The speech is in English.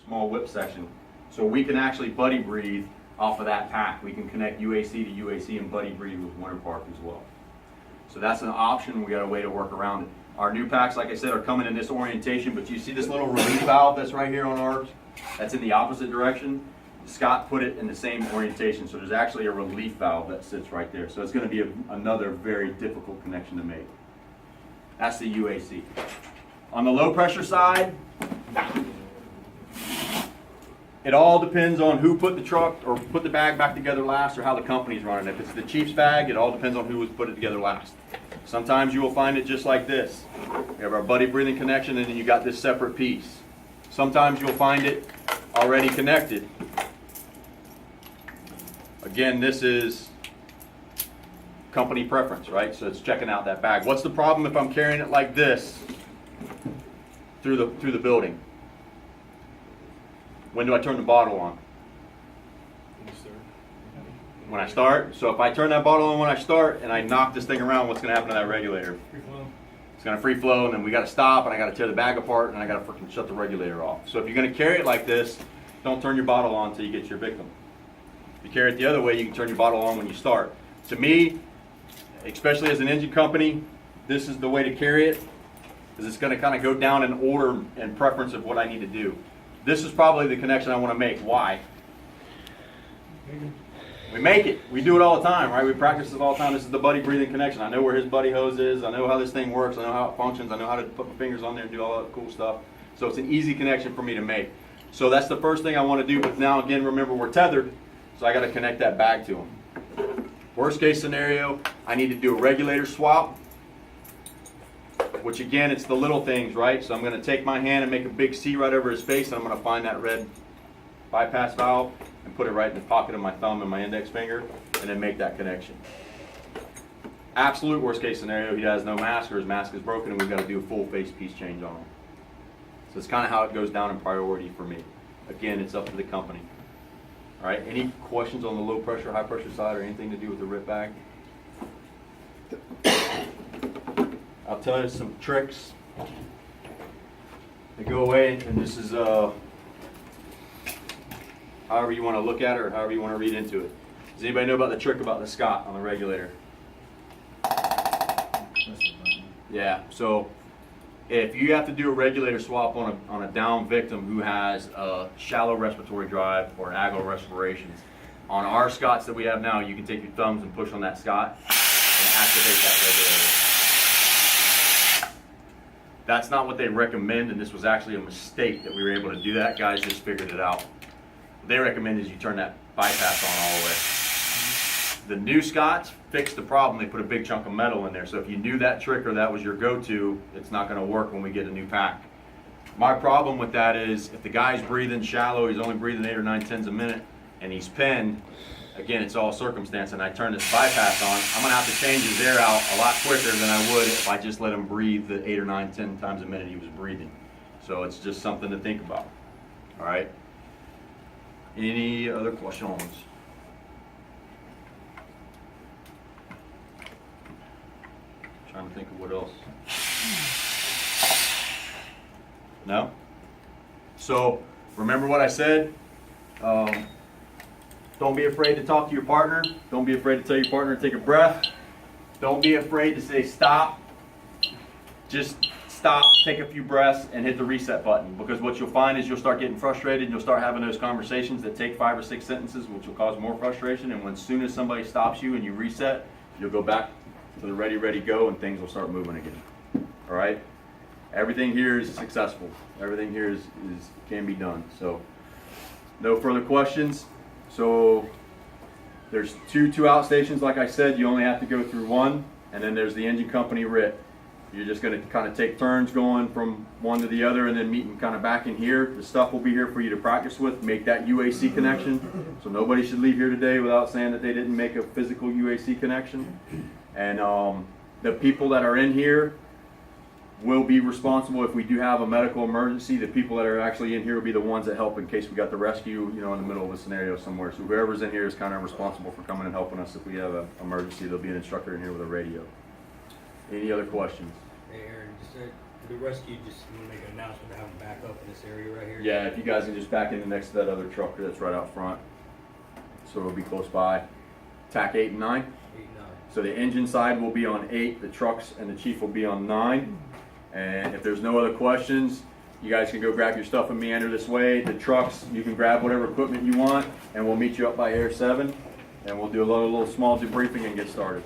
small whip section. So we can actually buddy breathe off of that pack. We can connect UAC to UAC and buddy breathe with Winter Park as well. So that's an option. We got a way to work around it. Our new packs, like I said, are coming in this orientation, but you see this little relief valve that's right here on ours? That's in the opposite direction. Scott put it in the same orientation, so there's actually a relief valve that sits right there. So it's going to be another very difficult connection to make. That's the UAC. On the low pressure side, it all depends on who put the truck or put the bag back together last, or how the company's running. If it's the Chiefs bag, it all depends on who was put it together last. Sometimes you will find it just like this. We have our buddy breathing connection, and then you got this separate piece. Sometimes you'll find it already connected. Again, this is company preference, right? So it's checking out that bag. What's the problem if I'm carrying it like this through the building? When do I turn the bottle on? When I start. So if I turn that bottle on when I start and I knock this thing around, what's going to happen to that regulator? Free flow. It's going to free flow, and then we got to stop, and I got to tear the bag apart, and I got to freaking shut the regulator off. So if you're going to carry it like this, don't turn your bottle on until you get your victim. If you carry it the other way, you can turn your bottle on when you start. To me, especially as an engine company, this is the way to carry it, because it's going to kind of go down in order and preference of what I need to do. This is probably the connection I want to make. Why? We make it. We do it all the time, right? We practice this all the time. This is the buddy breathing connection. I know where his buddy hose is. I know how this thing works. I know how it functions. I know how to put my fingers on there and do all that cool stuff. So it's an easy connection for me to make. So that's the first thing I want to do. But now, again, remember, we're tethered, so I got to connect that bag to him. Worst case scenario, I need to do a regulator swap, which, again, it's the little things, right? So I'm going to take my hand and make a big C right over his face, and I'm going to find that red bypass valve and put it right in the pocket of my thumb and my index finger, and then make that connection. Absolute worst case scenario, he has no mask or his mask is broken, and we've got to do a full face piece change on him. So it's kind of how it goes down in priority for me. Again, it's up to the company. All right, any questions on the low pressure, high pressure side, or anything to do with the RIT bag? I'll tell you some tricks that go away, and this is however you want to look at it or however you want to read into it. Does anybody know about the trick about the Scott on the regulator? Yeah, so if you have to do a regulator swap on a down victim who has a shallow respiratory drive or ago respirations, on our Scotts that we have now, you can take your thumbs and push on that Scott and activate that regulator. That's not what they recommend, and this was actually a mistake that we were able to do that. Guys just figured it out. What they recommend is you turn that bypass on all the way. The new Scotts fixed the problem. They put a big chunk of metal in there. So if you knew that trick or that was your go-to, it's not going to work when we get a new pack. My problem with that is if the guy's breathing shallow, he's only breathing 8 or 9 tenths a minute, and he's pinned, again, it's all circumstance, and I turn this bypass on, I'm going to have to change his air out a lot quicker than I would if I just let him breathe the 8 or 9, 10 times a minute he was breathing. So it's just something to think about. All right? Any other questions? Trying to think of what else. No? So remember what I said. Don't be afraid to talk to your partner. Don't be afraid to tell your partner to take a breath. Don't be afraid to say stop. Just stop, take a few breaths, and hit the reset button. Because what you'll find is you'll start getting frustrated, and you'll start having those conversations that take 5 or 6 sentences, which will cause more frustration. And as soon as somebody stops you and you reset, you'll go back to the ready, go, and things will start moving again. All right? Everything here is successful. Everything here can be done. So no further questions. So there's two out stations. Like I said, you only have to go through one, and then there's the engine company RIT. You're just going to kind of take turns going from one to the other and then meeting kind of back in here. The stuff will be here for you to practice with. Make that UAC connection. So nobody should leave here today without saying that they didn't make a physical UAC connection. And the people that are in here will be responsible if we do have a medical emergency. The people that are actually in here will be the ones that help in case we got the rescue, in the middle of a scenario somewhere. So whoever's in here is kind of responsible for coming and helping us if we have an emergency. There'll be an instructor in here with a radio. Any other questions? Hey Aaron, just The rescue just want to make an announcement to have them back up in this area right here. Yeah, if you guys can just back in next to that other truck that's right out front. So it'll be close by. TAC 8 and 9. 8, 9. So the engine side will be on 8, the trucks and the chief will be on 9. And if there's no other questions, you guys can go grab your stuff and meander this way. The trucks, you can grab whatever equipment you want, and we'll meet you up by Air 7, and we'll do a little small debriefing and get started.